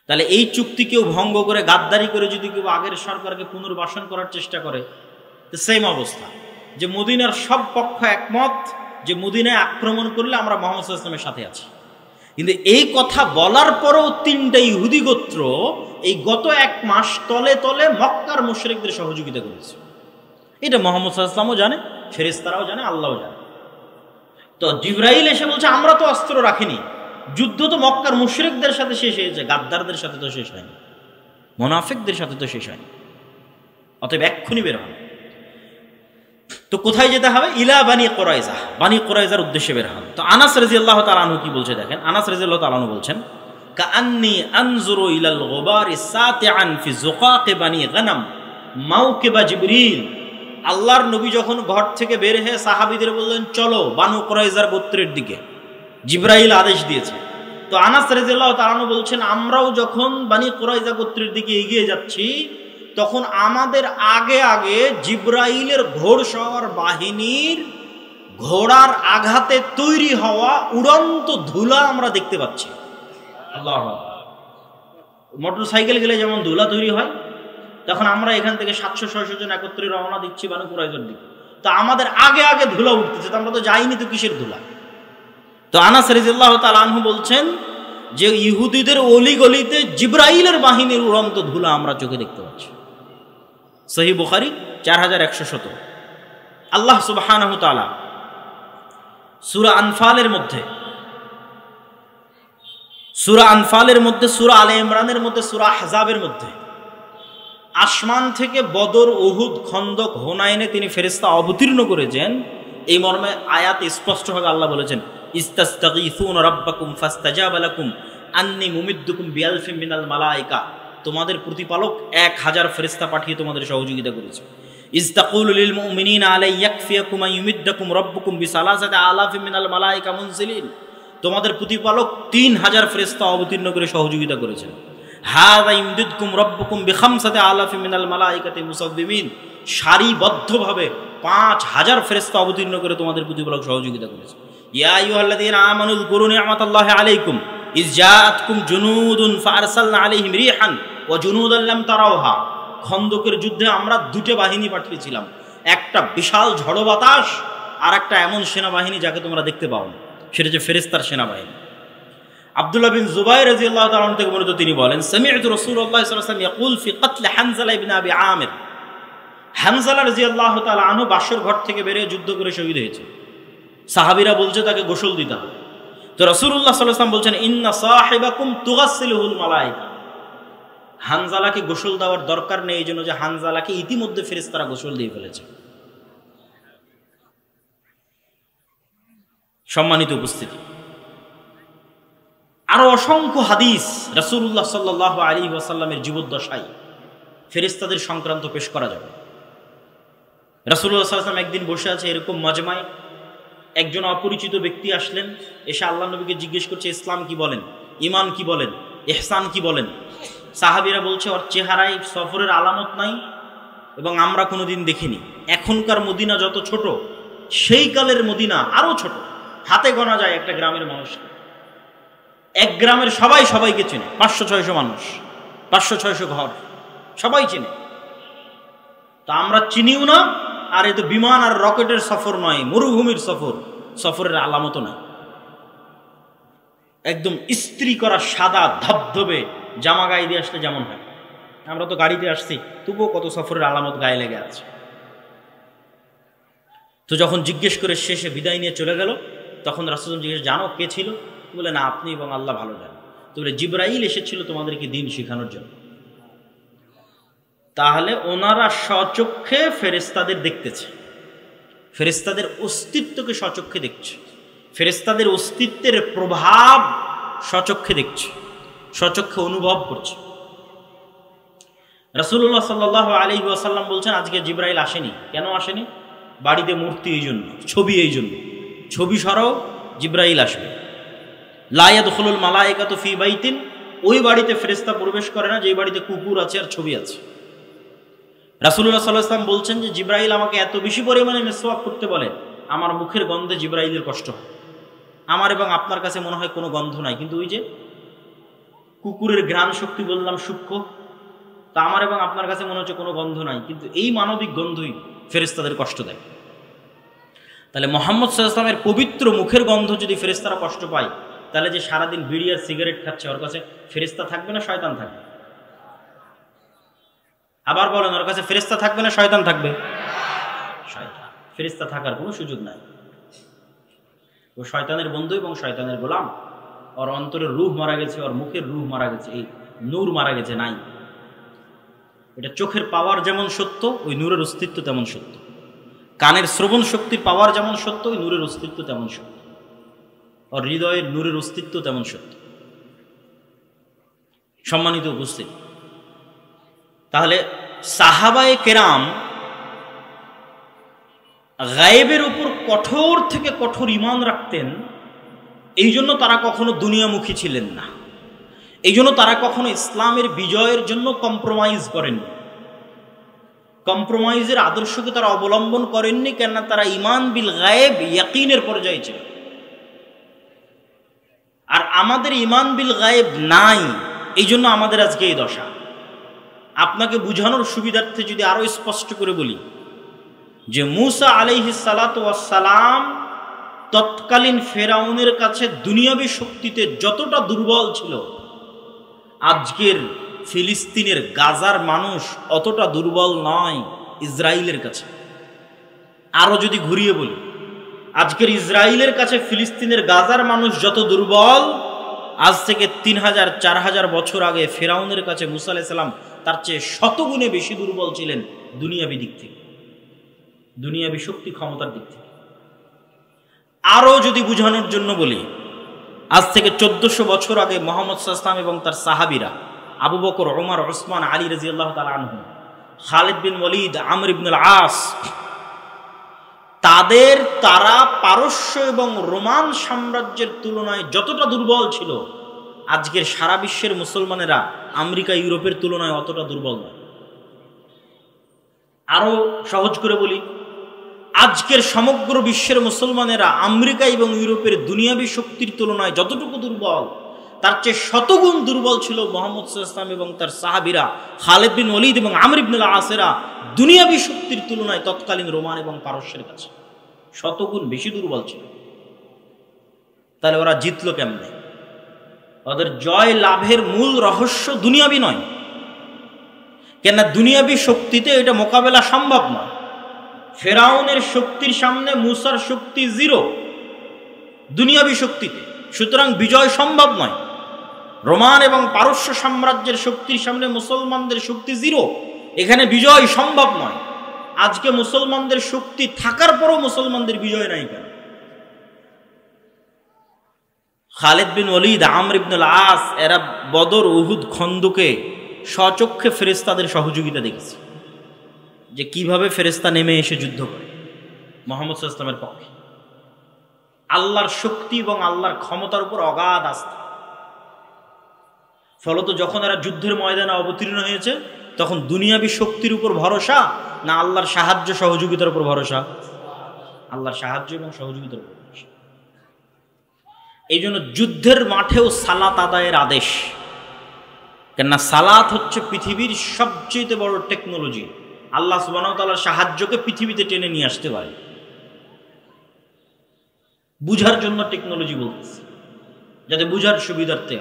তাহলে এই চুক্তি কেউ ভঙ্গ করে গাদ্দারি করে যদি কেউ আগের সরকারকে পুনর্বাসন করার চেষ্টা করে, তো সেম অবস্থা, যে মদিনার সব পক্ষ একমত যে মদিনায় আক্রমণ করলে আমরা মুহাম্মদ সাল্লাল্লাহু আলাইহি ওয়াসাল্লামের সাথে আছি। কিন্তু এই কথা বলার পরেও 3টা ইহুদি গোত্র এই গত 1 মাস তলে তলে মক্কার মুশরিকদের সহযোগিতা করেছে। এটা মুহাম্মদ সাল্লাল্লাহু আলাইহি ওয়াসাল্লামও জানে, ফেরেশতারাও জানে, আল্লাহও জানে। তো জিবরাইল এসে বলছে আমরা তো অস্ত্র রাখিনি, যুদ্ধ তো মক্কার মুশরিকদের সাথে শেষ হয়েছে, গাদ্দারদের সাথে তো শেষ হয়নি, মুনাফিকদের সাথে তো শেষ হয়নি, অতএব এক্ষুনি বের হন। তো কোথায় যেতে হবে? ইলা বানি কুরাইজা, বানি কুরাইজার উদ্দেশ্যে বের হন। তো আনাস রাদিয়াল্লাহু তাআলা আনহু কি বলছে দেখেন, আনাস রাদিয়াল্লাহু তাআলা আনহু বলছেন, কাআন্নী আনজুরু ইলাল গুবারি সাতিআন ফি যুকাক বানি গনম মাওকিবা জিবরিল। আল্লাহর নবী যখন ঘর থেকে বের হয়ে সাহাবীদের বললেন চলো বানু কুরাইজার গোত্রের দিকে, জিবরাইল আদেশ দিয়েছে। তো আনাস রাদিয়াল্লাহু তাআলা আনহু বলছেন আমরাও যখন বানি কুরাইজা গোত্রের দিকে এগিয়ে যাচ্ছি তখন আমাদের আগে আগে জিবরাইলের ঘোড়সওয়ার বাহিনীর ঘোড়ার আঘাতে তৈরি হওয়া উড়ন্ত ধুলা আমরা দেখতে পাচ্ছি। আল্লাহু আকবার। মোটর সাইকেল গেলে যেমন ধুলা তৈরি হয়, তখন আমরা এখান থেকে 700-600 জন একত্রে রওনা দিচ্ছি বানু কুরাইজার দিকে, তো আমাদের আগে আগে ধুলা উঠতেছে, তো আমরা তো যাইনি, তো কিসের ধুলা? তো আনাস রাদিয়াল্লাহু তাআলা আনহু বলছেন যে ইহুদিদের অলিগলিতে জিবরাইলের বাহিনীর উড়ন্ত ধুলা আমরা চোখে দেখতে পাচ্ছি। সহিহ বুখারী 4117। আল্লাহ সুবহানাহু তাআলা সূরা আনফালের মধ্যে, সূরা আলে ইমরানের মধ্যে, সূরা আহজাবের মধ্যে আসমান থেকে বদর, উহুদ, খন্দক, হুনাইনে তিনি ফেরেশতা অবতীর্ণ করেছেন, এই মর্মে আয়াত স্পষ্টভাবে আল্লাহ বলেছেন ইস্তাস্তাগীসুনা রাব্বাকুম ফাস্তাজাবা লাকুম আন্নী মুমিদ্দুকুম বিআলফিন মিনাল মালায়েকা। তোমাদের প্রতিপালক 1000 ফেরেশতা পাঠিয়ে তোমাদের সহযোগিতা করেছে। ইস্তাকুলু লিল মুমিনিনা আলাই ইয়াকফিয়াকুম আইয়ুমিদ্দাকুম রাব্বুকুম বিসালাসাতি আলাফিন মিনাল মালায়েকা মুনজিলিন। তোমাদের প্রতিপালক 3000 ফেরেশতা অবতীর্ণ করে সহযোগিতা করেছেন। হাযা ইমদিদকুম রাব্বুকুম বিখামসাতি আলাফিন মিনাল মালায়েকাতি মুসাব্বিমিন। সারিবদ্ধভাবে 5000 ফেরেশতা অবতীর্ণ করে তোমাদের প্রতিপালক সহযোগিতা করেছে। ইয়া আইয়ুহাল্লাযীনা আমানু যকুরু নি'মাতাল্লাহি আলাইকুম ইয জাআতকুম জুনুদুন ফাআরসালনা আলাইহিম রিহান ওয়া জুনুদান লাম তারাওহা। খন্দকের যুদ্ধে আমরা 2টা বাহিনী পাঠিয়েছিলাম, একটা বিশাল ঝড়ো বাতাস আর একটা এমন সেনাবাহিনী যাকে তোমরা দেখতে পাও না, সেটা হচ্ছে ফেরেশতার সেনাবাহিনী। আব্দুল্লাহ বিন জুবাইর রাদিয়াল্লাহু তাআলা আনহু থেকে বর্ণিত, তিনি বলেন সামি'তু রাসূলুল্লাহ সাল্লাল্লাহু আলাইহি ওয়াসাল্লাম ইয়াকুল ফি কতল হানজালা ইবনে আবি আমির। হানজালা রাদিয়াল্লাহু তাআলা আনহু বাসর ঘর থেকে বেরিয়ে যুদ্ধ করে শহীদ হয়েছে। সাহাবীরা বলছে তাকে গোসল দিতে হবে। তো রাসূলুল্লাহ সাল্লাল্লাহু আলাইহি ওয়াসাল্লাম বলছেন ইন্না সাহিবাকুম তুগাসসিলুহুল মালায়েকা। হানজালাকে গোসল দেওয়ার দরকার নেই, এই জন্য যে হানজালাকে ইতিমধ্যে ফেরেশতারা গোসল দিয়ে ফেলেছে। সম্মানিত উপস্থিতি, আরো অসংখ্য হাদিস রাসূলুল্লাহ সাল্লাল্লাহু আলাইহি ওয়াসাল্লামের জীবদ্দশায় ফেরেশতাদের সংক্রান্ত পেশ করা যাবে। রাসূলুল্লাহ সাল্লাল্লাহু আলাইহি ওয়াসাল্লাম একদিন বসে আছে এরকম মাজমায়, একজন অপরিচিত ব্যক্তি আসলেন, এসে আল্লাহ নবীকে জিজ্ঞেস করছে ইসলাম কি বলেন, ঈমান কি বলেন, ইহসান কি বলেন। সাহাবীরা বলছে ওর চেহারায় সফরের আলামত নাই এবং আমরা কোনোদিন দেখিনি। এখনকার মদিনা যত ছোট, সেই কালের মদিনা আরো ছোট, হাতে গোনা যায় একটা গ্রামের মানুষকে। এক গ্রামের সবাই সবাইকে চেনে, 500-600 মানুষ, 500-600 ঘর, সবাই চেনে। তা আমরা চিনিও না, আর এ তো বিমান আর রকেটের সফর নয়, মরুভূমির সফর, সফরের আলামতও নাই। একদম ইস্ত্রি করা সাদা ধবধবে জামা গায়ে দিয়ে আসলে যেমন হয়, আমরা তো গাড়িতে আসছি, তবুও কত সফরের আলামত গায়ে লেগে আছে। তো যখন জিজ্ঞেস করে শেষে বিদায় নিয়ে চলে গেল, তখন রাসূল জিজ্ঞেস জানো কে ছিল? বলে না, আপনি এবং আল্লাহ ভালো জানেন। তো বলে জিবরাইল এসেছিল তোমাদেরকে দিন শেখানোর জন্য। তাহলে ওনারা স্বচক্ষে ফেরেশতাদের দেখতেছে, ফেরেশতাদের অস্তিত্বকে স্বচক্ষে দেখছে, ফেরেশতাদের অস্তিত্বের প্রভাব স্বচক্ষে দেখছে, স্বচক্ষে অনুভব করছে। রাসূলুল্লাহ সাল্লাল্লাহু আলাইহি ওয়াসাল্লাম বলছেন আজকে জিবরাইল আসেনি। কেন আসেনি? বাড়িতে মূর্তি এই জন্য, ছবি এই জন্য। ছবি সরাও, জিবরাইল আসবে। লা ইয়াদখুলুল মালায়েকাতু ফি বাইতিন, ওই বাড়িতে ফেরেশতা প্রবেশ করে না যে বাড়িতে কুকুর আছে আর ছবি আছে। রাসূলুল্লাহ সাল্লাল্লাহু আলাইহি ওয়াসাল্লাম বলছেন যে জিবরাইল আমাকে এত বেশি পরিমাণে মিসওয়াক করতে বলে, আমার মুখের গন্ধে জিবরাইলের কষ্ট হয়। আমার এবং আপনার কাছে মনে হয় কোনো গন্ধ নাই, কিন্তু ওই যে কুকুরের ঘ্রাণ শক্তি বললাম সূক্ষ্ম, তা আমার এবং আপনার কাছে মনে হচ্ছে কোনো গন্ধ নাই, কিন্তু এই মানবিক গন্ধই ফেরেশতাদের কষ্ট দেয়। তাহলে মুহাম্মদ সাল্লাল্লাহু আলাইহি ওয়াসাল্লামের পবিত্র মুখের গন্ধ যদি ফেরেশতারা কষ্ট পায়, তাহলে যে সারাদিন বিড়ি আর সিগারেট খাচ্ছে ওর কাছে ফেরেশতা থাকবে না শয়তান থাকবে? আবার বলেন, ওর কাছে ফেরেশতা থাকবে না শয়তান থাকবে? শয়তান। ফেরেশতা থাকার কোনো সুযোগ নাই। ও শয়তানের বন্ধু এবং শয়তানের গোলাম। ওর অন্তরের রূহ মারা গেছে, ওর মুখের রূহ মারা গেছে, এই নূর মারা গেছে, নাই। এটা চোখের পাওয়ার যেমন সত্য, ওই নূরের অস্তিত্ব তেমন সত্য। কানের শ্রবণ শক্তির পাওয়ার যেমন সত্য, ওই নূরের অস্তিত্ব তেমন সত্য। ওর হৃদয়ের নূরের অস্তিত্ব তেমন সত্য। সম্মানিত উপস্থিত, তাহলে সাহাবায়ে কেরাম গায়েবের উপর কঠোর থেকে কঠোর ঈমান রাখতেন। এই জন্য তারা কখনো দুনিয়ামুখী ছিলেন না, এই জন্য তারা কখনো ইসলামের বিজয়ের জন্য কম্প্রোমাইজ করেননি, কম্প্রোমাইজের আদর্শকে তারা অবলম্বন করেননি। কেননা তারা ঈমান বিল গায়েব ইয়াকিনের পর্যায়ে ছিল। আর আমাদের ঈমান বিল গায়েব নাই, এই জন্য আমাদের আজকে এই দশা। আপনাকে বুঝানোর সুবিধার্থে যদি আরো স্পষ্ট করে বলি যে মূসা আলাইহিস সালাতু ওয়াস সালাম তৎকালীন ফেরাউনের কাছে দুনিয়াবী শক্তিতে যতটা দুর্বল ছিল, আজকের ফিলিস্তিনের গাজার মানুষ অতটা দুর্বল নয় ইসরায়েলের কাছে। আরো যদি ঘুরিয়ে বলি, আজকের ইসরায়েলের কাছে ফিলিস্তিনের গাজার মানুষ যত দুর্বল, আজ থেকে 3000-4000 বছর আগে ফেরাউনের কাছে মূসা আলাইহিস সালাম তার চেয়ে শতগুণে বেশি দুর্বল ছিলেন দুনিয়াবী দিক থেকে, দুনিয়াবী শক্তি ক্ষমতার দিক থেকে। আরো যদি বুঝানোর জন্য বলি, আজ থেকে 1400 বছর আগে মুহাম্মদ সাল্লাল্লাহু আলাইহি ওয়াসাল্লাম এবং তার সাহাবীরা আবু বকর, ওমর, ওসমান, আলী রাদিয়াল্লাহু তাআলা আনহুম, খালিদ বিন ওয়ালিদ, আমর ইবনুল আস, তারা পারস্য এবং রোমান সাম্রাজ্যের তুলনায় যতটা দুর্বল ছিল, আজকের সারা বিশ্বের মুসলমানেরা আমেরিকা, ইউরোপের তুলনায় অতটা দুর্বল নয়। আরো সহজ করে বলি, আজকের সমগ্র বিশ্বের মুসলমানেরা আমেরিকা এবং ইউরোপের দুনিয়াবী শক্তির তুলনায় যতটুকু দুর্বল, তার চেয়ে শতগুণ দুর্বল ছিল মুহাম্মদ সাল্লাল্লাহু আলাইহি ওয়াসাল্লাম এবং তার সাহাবীরা, খালিদ বিন ওয়ালিদ এবং আমর ইবনুল আসেরা দুনিয়াবী শক্তির তুলনায় তৎকালীন রোমান এবং পারস্যের কাছে শতগুণ বেশি দুর্বল ছিল। তাহলে ওরা জিতলো কেমনে? ওদের জয় লাভের মূল রহস্য দুনিয়াবী নয়, কেননা দুনিয়াবী শক্তিতে এটা মোকাবেলা সম্ভব নয়। ফেরাউনের শক্তির সামনে মূসার শক্তি জিরো দুনিয়াবী শক্তিতে, সুতরাং বিজয় সম্ভব নয়। রোমান এবং পারস্য সাম্রাজ্যের শক্তির সামনে মুসলমানদের শক্তি জিরো, এখানে বিজয় সম্ভব নয়। আজকে মুসলমানদের শক্তি থাকার পরও মুসলমানদের বিজয় নাই কেন? খালিদ বিন ওয়ালিদ, আমর ইবনুল আস এরা বদর, উহুদ, খন্দকে স্বচক্ষে ফেরেশতাদের সহযোগিতা দেখেছে, যে কিভাবে ফেরেশতা নেমে এসে যুদ্ধ করে মুহাম্মদ সাল্লাল্লাহু আলাইহি ওয়াসাল্লামের পক্ষে। আল্লাহর শক্তি এবং আল্লাহর ক্ষমতার উপর অগাধ আস্থা। ফলত যখন এরা যুদ্ধের ময়দানে অবতীর্ণ হয়েছে, তখন দুনিয়াবী শক্তির উপর ভরসা না আল্লাহর সাহায্য সহযোগিতার উপর ভরসা? আল্লাহর সাহায্য এবং সহযোগিতার উপর ভরসা। এই জন্য যুদ্ধের মাঠেও সালাত আদায়ের আদেশ, কেননা সালাত হচ্ছে পৃথিবীর সবচেয়ে বড় টেকনোলজি। আল্লাহ সুবহানাহু ওয়া তাআলার সাহায্যকে পৃথিবীতে টেনে নিয়ে আসতে পারে। বুঝার জন্য টেকনোলজি বলতেছি, যাতে বুঝার সুবিধার্থে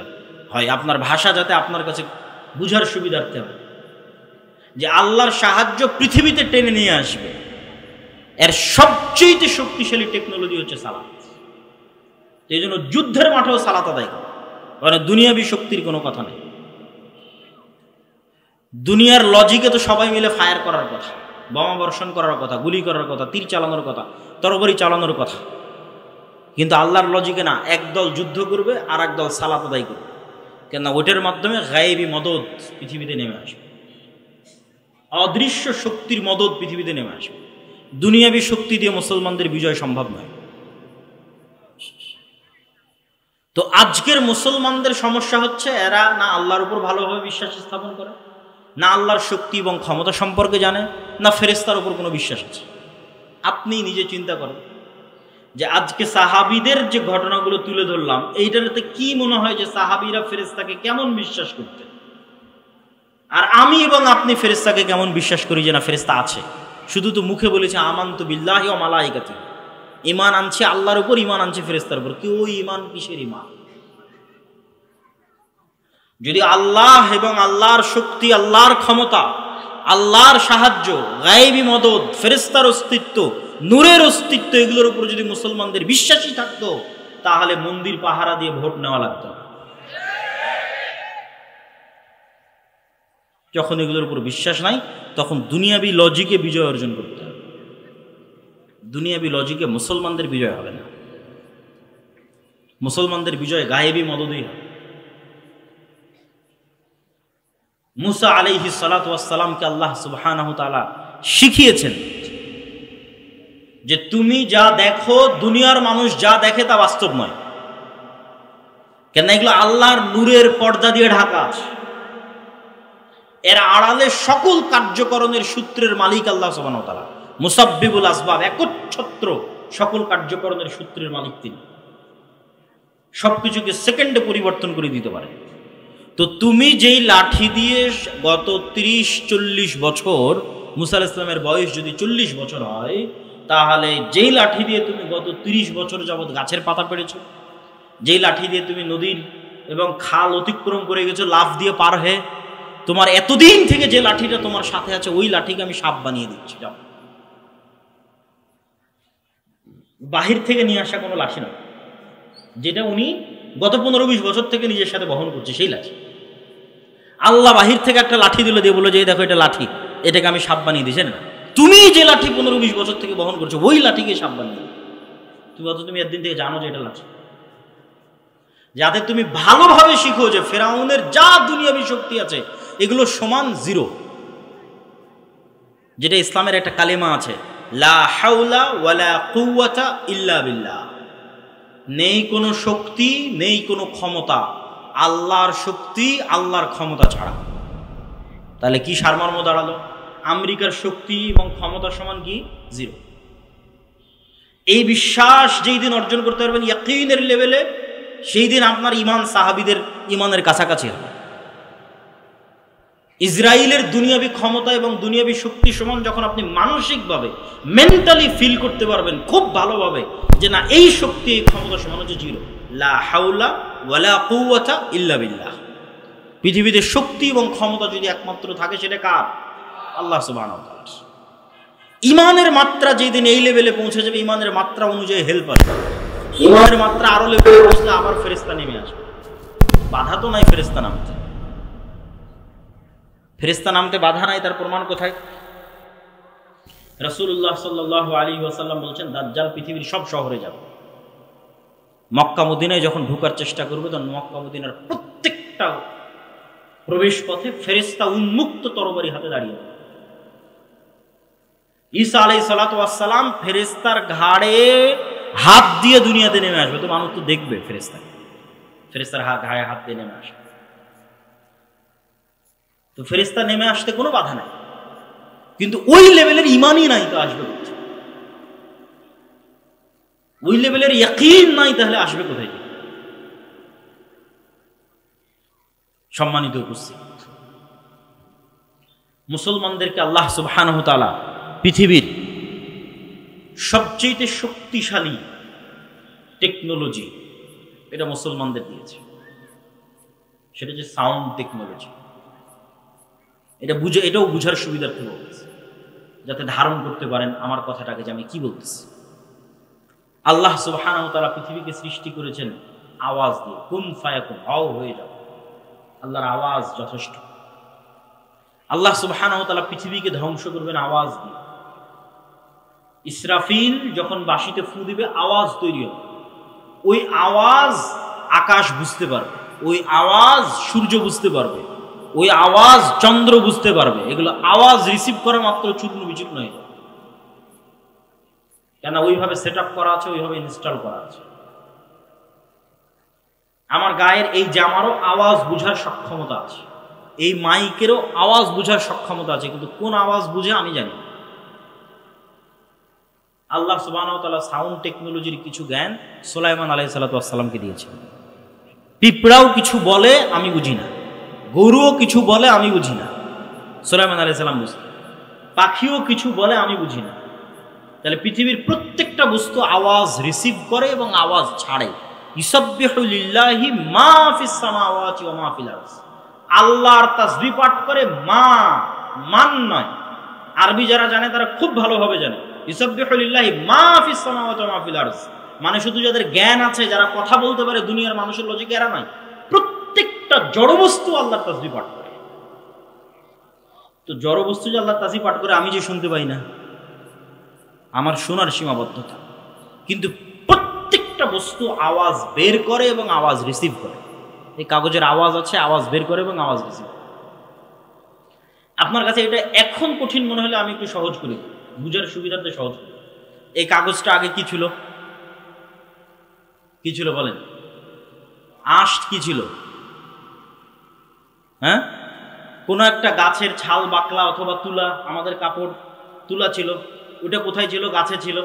হয়, আপনার ভাষা যাতে আপনার কাছে বুঝার সুবিধার্থে হয়, যে আল্লাহর সাহায্য পৃথিবীতে টেনে নিয়ে আসবে। এর সবচেয়ে শক্তিশালী টেকনোলজি হচ্ছে সালাত। এই জন্য যুদ্ধের মাঠেও সালাত আদায় করে, কারণ দুনিয়াবী শক্তির কোনো কথা নেই। দুনিয়ার লজিকে তো সবাই মিলে ফায়ার করার কথা, বোমা বর্ষণ করার কথা, গুলি করার কথা, তীর চালানোর কথা, তরবারি চালানোর কথা, কিন্তু আল্লাহর লজিকে না। একদল যুদ্ধ করবে আর একদল সালাত আদায় করবে, কেননা ওইটার মাধ্যমে গায়েবী মদদ পৃথিবীতে নেমে আসবে, অদৃশ্য শক্তির মদদ পৃথিবীতে নেমে আসবে। দুনিয়াবী শক্তি দিয়ে মুসলমানদের বিজয় সম্ভব নয়। তো আজকের মুসলমানদের সমস্যা হচ্ছে, এরা না আল্লাহর উপর ভালোভাবে বিশ্বাস স্থাপন করে, না আল্লাহর শক্তি এবং ক্ষমতা সম্পর্কে জানে, না ফেরেশতার উপর কোনো বিশ্বাস আছে। আপনি নিজে চিন্তা করেন, যে আজকে সাহাবীদের যে ঘটনাগুলো তুলে ধরলাম, এইটাতে কি মনে হয় যে সাহাবীরা ফেরেশতাকে কেমন বিশ্বাস করতেন, আর আমি এবং আপনি ফেরেশতাকে কেমন বিশ্বাস করি যে না ফেরেশতা আছে? শুধু তো মুখে বলেছে আমানতু বিল্লাহি ওয়া মালাইকাতিহি, ঈমান আনছে আল্লাহর উপর, ঈমান আনছে ফেরেশতার উপর। কি ওই ঈমান কিসের ঈমান? যদি আল্লাহ এবং আল্লাহর শক্তি, আল্লাহর ক্ষমতা, আল্লাহর সাহায্য, গায়েবী মদদ, ফেরেশতার অস্তিত্ব, নূরের অস্তিত্ব, এগুলোর উপর যদি মুসলমানদের বিশ্বাসই থাকতো, তাহলে মন্দির পাহারা দিয়ে ভোট নেওয়া লাগতো। যখন এগুলোর উপর বিশ্বাস নাই, তখন দুনিয়াবি লজিকে বিজয় অর্জন করতে হবে। দুনিয়াবি লজিকে মুসলমানদের বিজয় হবে না। মুসলমানদের বিজয় গায়েবী মদদেই হবে। মুসা আলাইহিস সালাতু ওয়াস সালামকে আল্লাহ সুবহানাহু ওয়া তাআলা শিখিয়েছেন যে তুমি যা দেখো, দুনিয়ার মানুষ যা দেখে তা বাস্তব নয়। কেন? এগুলো আল্লাহর নূরের পর্দা দিয়ে ঢাকা আছে। এর আড়ালে সকল কার্যকরণের সূত্রের মালিক আল্লাহ সুবহানাহু ওয়া তাআলা। মুসাব্বিবুল আসবাব, একচ্ছত্র সকল কার্যকরণের সূত্রের মালিক তিনি। সবকিছুকে সেকেন্ডে পরিবর্তন করে দিতে পারে। তো তুমি যেই লাঠি দিয়ে গত 30-40 বছর, মুসা আলাইহিস সালামের বয়স যদি 40 বছর হয়, তাহলে যেই লাঠি দিয়ে তুমি গত 30 বছর যাবৎ গাছের পাতা পেড়েছো, যেই লাঠি দিয়ে তুমি নদীর এবং খাল অতিক্রম করে গেছো লাফ দিয়ে পার হয়ে, তোমার এতদিন থেকে যে লাঠিটা তোমার সাথে আছে, ওই লাঠিকে আমি সাপ বানিয়ে দিচ্ছি। যাও, বাহির থেকে নিয়ে আসা কোনো লাঠি নয়, যেটা উনি গত 15-20 বছর থেকে নিজের সাথে বহন করছে, সেই লাঠি। আল্লাহ বাহির থেকে একটা লাঠি দিলে দিয়ে বলো যে দেখো এটা লাঠি, এটাকে আমি সাপ বানিয়ে দিয়েছি না। তুমি যে লাঠি 15-20 বছর থেকে বহন করছো, ওই লাঠিকে সাপ বানিয়ে দিও। তুমি একদিন থেকে জানো যে এটা লাঠি, যাতে তুমি ভালোভাবে শিখো যে ফেরাউনের যা দুনিয়াবি শক্তি আছে এগুলো সমান জিরো। যেটা ইসলামের একটা কালেমা আছে, লা হাওলা ওয়ালা কুওয়াতা ইল্লা বিল্লাহ। নেই কোনো শক্তি, নেই কোনো ক্ষমতা, আল্লাহর শক্তি, আল্লাহর ক্ষমতা ছাড়া। তাহলে কি সারমর্ম দাঁড়ালো? আমেরিকার শক্তি এবং ক্ষমতা সমান কি? জিরো। এই বিশ্বাস যেই দিন অর্জন করতে পারবেন ইয়াকিনের লেভেলে, সেই দিন আপনার ঈমান সাহাবীদের ঈমানের কাছাকাছি হবে। ইসরায়েলের দুনিয়াবি ক্ষমতা এবং দুনিয়াবি শক্তি সমান যখন আপনি মানসিকভাবে, মেন্টালি ফিল করতে পারবেন খুব ভালোভাবে যে না এই শক্তি, এই ক্ষমতা সমান হচ্ছে জিরো। লা হাওলা ওয়ালা কুওয়াতা ইল্লা বিল্লাহ। পৃথিবীতে শক্তি এবং ক্ষমতা যদি একমাত্র থাকে, সেটা কার? আল্লাহ সুবহানাহু ওয়া তাআলা। ঈমানের মাত্রা যেদিন এই লেভেলে পৌঁছে যাবে, ঈমানের মাত্রা অনুযায়ী হেল্প আসবে। ঈমানের মাত্রা আরো লেভেলে পৌঁছলে আবার ফেরেশতা নেমে আসবে। বাধা তো নাই ফেরেশতা নামতে। ফেরেশতা নামতে বাধা নাই, তার প্রমাণ কোথায়? রাসূলুল্লাহ সাল্লাল্লাহু আলাইহি ওয়াসাল্লাম বলছেন, দাজ্জাল পৃথিবীর সব শহরে যাবে। মক্কা মদিনায় যখন ঢোকার চেষ্টা করবে, তখন মক্কা মদিনার প্রত্যেকটা প্রবেশ পথে ফেরেশতা উন্মুক্ত তরবারি হাতে দাঁড়িয়ে যাবে। ঈসা আলাইহিস সালাতু ওয়াস সালাম ফেরেশতার ঘাড়ে হাত দিয়ে দুনিয়াতে নেমে আসবে। তো মানুষ তো দেখবে ফেরেশতাকে, ফেরেশতার ঘাড়ে হাত দিয়ে নেমে আসবে। তো ফেরেশতা নেমে আসতে কোনো বাধা নাই, কিন্তু ওই লেভেলের ঈমানই নাই তো আসবে কোথায়? ওই লেভেলের ইয়াকিন নাই, তাহলে আসবে কোথায়? সম্মানিত উপস্থিত, মুসলমানদেরকে আল্লাহ সুবহানাহু ওয়া তাআলা পৃথিবীর সবচেয়ে শক্তিশালী টেকনোলজি এটা মুসলমানদের দিয়েছে। সেটা যে সাউন্ড টেকনোলজি। এটাও বুঝার সুবিধার্থে বলতেছে, যাতে ধারণ করতে পারেন আমার কথাটাকে যে আমি কি বলতেছি। আল্লাহ সুবহানাহু ওয়া তাআলা পৃথিবীকে সৃষ্টি করেছেন আওয়াজ দিয়ে, কুন ফায়াকুন, হও হয়ে যাও। আল্লাহর আওয়াজ যথেষ্ট। আল্লাহ সুবহানাহু ওয়া তাআলা পৃথিবীকে ধ্বংস করবেন আওয়াজ দিয়ে। ইসরাফিল যখন বাঁশিতে ফু দিবে, আওয়াজ তৈরি হবে। ওই আওয়াজ আকাশ বুঝতে পারবে, ওই আওয়াজ সূর্য বুঝতে পারবে, ওই আওয়াজ চন্দ্র বুঝতে পারবে। এগুলো আওয়াজ রিসিভ করা মাত্র চূর্ণ বিচূর্ণ হয়ে যাবে। কেন? ওইভাবে সেট আপ করা আছে, ওইভাবে ইনস্টল করা আছে। আমার গায়ের এই জামারও আওয়াজ বুঝার সক্ষমতা আছে, এই মাইকেরও আওয়াজ বুঝার সক্ষমতা আছে, কিন্তু কোন আওয়াজ বুঝে আমি জানি। আল্লাহ সুবহানাহু ওয়া তাআলা সাউন্ড টেকনোলজির কিছু জ্ঞান সুলাইমান আলাইহিস সালাতু ওয়াস সালামকে দিয়েছেন। পিঁপড়াও কিছু বলে আমি বুঝি না, গরুও কিছু বলে আমি বুঝি না, সুলাইমান আলাইহিস সালাম বুঝতেন। পাখিও কিছু বলে আমি বুঝি না। তাহলে পৃথিবীর প্রত্যেকটা বস্তু আওয়াজ রিসিভ করে এবং আওয়াজ ছাড়ে। ইউসাব্বিহু লিল্লাহি মা ফিস সামাওয়াতি ওয়া মা ফিল আরদ। আল্লাহর তাসবিহ পাঠ করে, মান নয়। আরবি যারা জানে তারা খুব ভালোভাবে জানে ইউসাব্বিহু লিল্লাহি মা ফিস সামাওয়াতি ওয়া মা ফিল আরদ মানে শুধু যাদের জ্ঞান আছে, যারা কথা বলতে পারে দুনিয়ার মানুষের লজিক এরা নয়, প্রত্যেকটা জড় বস্তু আল্লাহর তাসবিহ পাঠ করে। তো জড় বস্তু যে আল্লাহর তাসবিহ পাঠ করে আমি যে শুনতে পাই না, আমার শোনার সীমাবদ্ধতা, কিন্তু প্রত্যেকটা বস্তু আওয়াজ বের করে এবং আওয়াজ রিসিভ করে। এই কাগজের আওয়াজ আছে, আওয়াজ বের করে এবং আওয়াজ রিসিভ করে। আপনার কাছে এটা এখন কঠিন মনে হলে আমি একটু সহজ করি, বুঝার সুবিধার্থে সহজ করি। এই কাগজটা আগে কি ছিল? কি ছিল বলেন? আঁশ কি ছিল? হ্যাঁ, কোনো একটা গাছের ছাল বাকলা অথবা তুলা, আমাদের কাপড় তুলা ছিল, ওটা কোথায় ছিল? গাছে ছিল,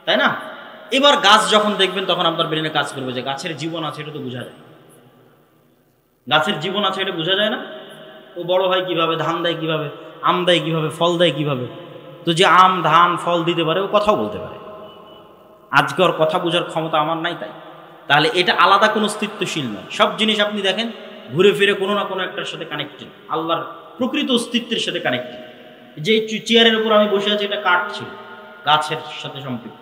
তাই না? এবার গাছ যখন দেখবেন তখন আপনার ব্রেনে কাজ করবে যে গাছের জীবন আছে, এটা তো বোঝা যায়। গাছের জীবন আছে এটা বোঝা যায় না? ও বড় হয় কিভাবে, ধান দেয় কিভাবে, আম দেয় কিভাবে, ফল দেয় কিভাবে? তো যে আম ধান ফল দিতে পারে ও কথাও বলতে পারে। আজকে ওর কথা বোঝার ক্ষমতা আমার নাই, তাই তাহলে এটা আলাদা কোনো অস্তিত্বশীল নয়। সব জিনিস আপনি দেখেন ঘুরে ফিরে কোনো না কোনো একটার সাথে কানেক্টেড, আল্লাহর প্রকৃত অস্তিত্বের সাথে কানেক্টেড। যে চেয়ারের উপর আমি বসে আছি এটা কাঠ ছিল, গাছের সাথে সম্পৃক্ত।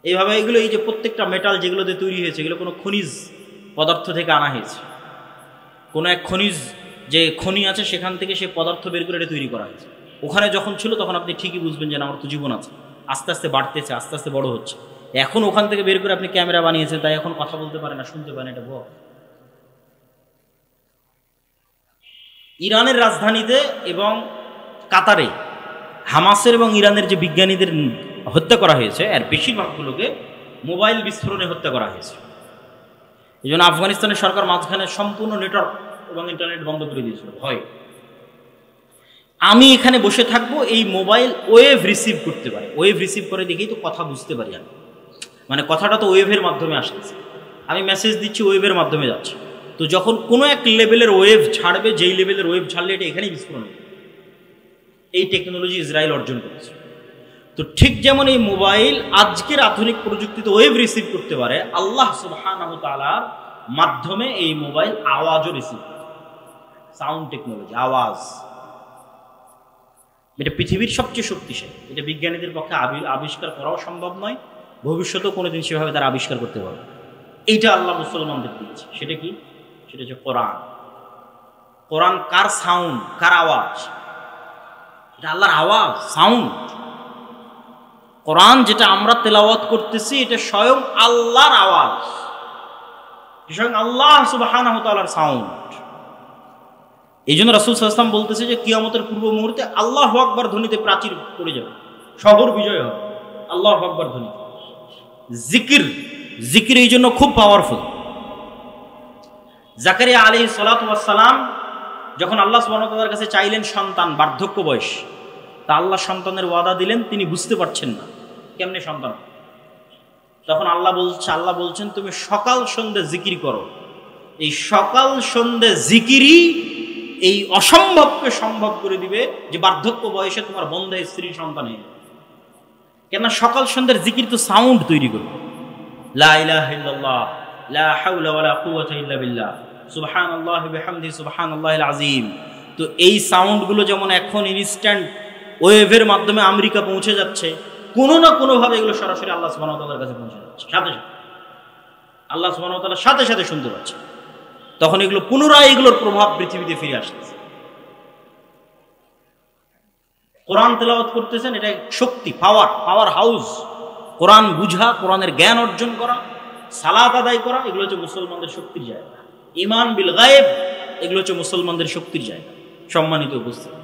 এইভাবে এগুলো, এই যে প্রত্যেকটা মেটাল যেগুলোতে তৈরি হয়েছে, এগুলো কোনো খনিজ পদার্থ থেকে আনা হয়েছে। কোনো এক খনিজ, যে খনি আছে সেখান থেকে সে পদার্থ বের করে এটা তৈরি করা হয়েছে। ওখানে যখন ছিল তখন আপনি ঠিকই বুঝবেন যে আমার তো জীবন আছে, আস্তে আস্তে বাড়তেছে, আস্তে আস্তে বড় হচ্ছে। এখন ওখান থেকে বের করে আপনি ক্যামেরা বানিয়েছেন, তাই এখন কথা বলতে পারে না, শুনতে পারে না, এটা ভয়। ইরানের রাজধানীতে এবং কাতারে হামাসের এবং ইরানের যে বিজ্ঞানীদের হত্যা করা হয়েছে, এর বেশিরভাগগুলোকে মোবাইল বিস্ফোরণে হত্যা করা হয়েছে। এই জন্য আফগানিস্তানের সরকার মাঝখানে সম্পূর্ণ নেটওয়ার্ক এবং ইন্টারনেট বন্ধ করে দিয়েছিল ভয়। আমি এখানে বসে থাকবো, এই মোবাইল ওয়েভ রিসিভ করতে পারে, ওয়েভ রিসিভ করে দেখেই তো কথা বুঝতে পারি আমি, মানে কথাটা তো ওয়েভের মাধ্যমে আসতেছে, আমি মেসেজ দিচ্ছি ওয়েভের মাধ্যমে যাচ্ছে। তো যখন কোনো এক লেভেলের ওয়েভ ছাড়বে, যেই লেভেলের ওয়েভ ছাড়লে এটা এখানেই বিস্ফোরণ হবে। এই টেকনোলজি ইসরায়েল অর্জন করেছে। তো ঠিক যেমন এই মোবাইল আজকের আধুনিক প্রযুক্তিতে ওয়েভ রিসিভ করতে পারে, আল্লাহ সুবহানাহু ওয়া তাআলার মাধ্যমে এই মোবাইল আওয়াজও রিসিভ করে। সাউন্ড টেকনোলজি, আওয়াজ, এটা পৃথিবীর সবচেয়ে শক্তিশালী। এটা বিজ্ঞানীদের পক্ষে আবিষ্কার করাও সম্ভব নয়, ভবিষ্যতেও কোনোদিন সেভাবে তারা আবিষ্কার করতে পারবে। এইটা আল্লাহ মুসলমানদের দিয়েছে। সেটা কি? সেটা হচ্ছে কোরআন। কোরআন কার সাউন্ড, কার আওয়াজ? এটা আল্লাহর আওয়াজ, সাউন্ড। কোরআন যেটা আমরা তেলাওয়াত করতেছি এটা স্বয়ং আল্লাহর আওয়াজ, স্বয়ং আল্লাহ সুবহানাহু ওয়া তাআলার সাউন্ড। এই জন্য রাসূল সাল্লাল্লাহু আলাইহি ওয়াসাল্লাম বলতেছে যে কিয়ামতের পূর্ব মুহূর্তে আল্লাহু আকবার ধ্বনিতে প্রাচীর পড়ে যাবে, শহর বিজয় হবে আল্লাহু আকবার ধ্বনি। জিকির এই জন্য খুব পাওয়ারফুল। জাকারিয়া আলাইহিস সালাতু ওয়াস সালাম যখন আল্লাহ সুবহানাহু ওয়া তাআলার কাছে চাইলেন সন্তান, বার্ধক্য বয়স, তা আল্লাহ সন্তানের ওয়াদা দিলেন, তিনি বুঝতে পারছেন না কেমনে সন্তান। তখন আল্লাহ বলছেন তুমি সকাল সন্ধ্যে জিকির করো। এই সকাল সন্ধ্যে জিকিরই এই অসম্ভবকে সম্ভব করে দিবে যে বার্ধক্য বয়সে তোমার বন্ধে স্ত্রী সন্তান হয়ে। কেন? সকাল সন্ধ্যার জিকির তো সাউন্ড তৈরি করবে। লা ইলাহা ইল্লাল্লাহ, লা হাওলা ওয়ালা কুওয়াতা ইল্লা বিল্লাহ, সুবহানাল্লাহি ওয়া বিহামদিহি সুবহানাল্লাহিল আযীম। তো এই সাউন্ডগুলো যেমন এখন ইনস্ট্যান্ট ওয়েভের মাধ্যমে আমেরিকা পৌঁছে যাচ্ছে, কোনো না কোনোভাবে এগুলো সরাসরি আল্লাহ সুবহানাহু ওয়া তাআলার কাছে পৌঁছে যাচ্ছে, সাথে সাথে আল্লাহ সুবহানাহু ওয়া তাআলা সাথে সাথে শুনতে পাচ্ছে। তখন এগুলো পুনরায় এগুলোর প্রভাব পৃথিবীতে ফিরে আসতেছে। কোরআন তেলাওয়াত করতেছেন, এটা শক্তি, পাওয়ার হাউস। কোরআন বুঝা, কোরআনের জ্ঞান অর্জন করা, সালাত আদায় করা, এগুলো হচ্ছে মুসলমানদের শক্তির জায়গা। ঈমান বিল গায়েব, এগুলো হচ্ছে মুসলমানদের শক্তির জায়গা। সম্মানিত উপস্থিতি,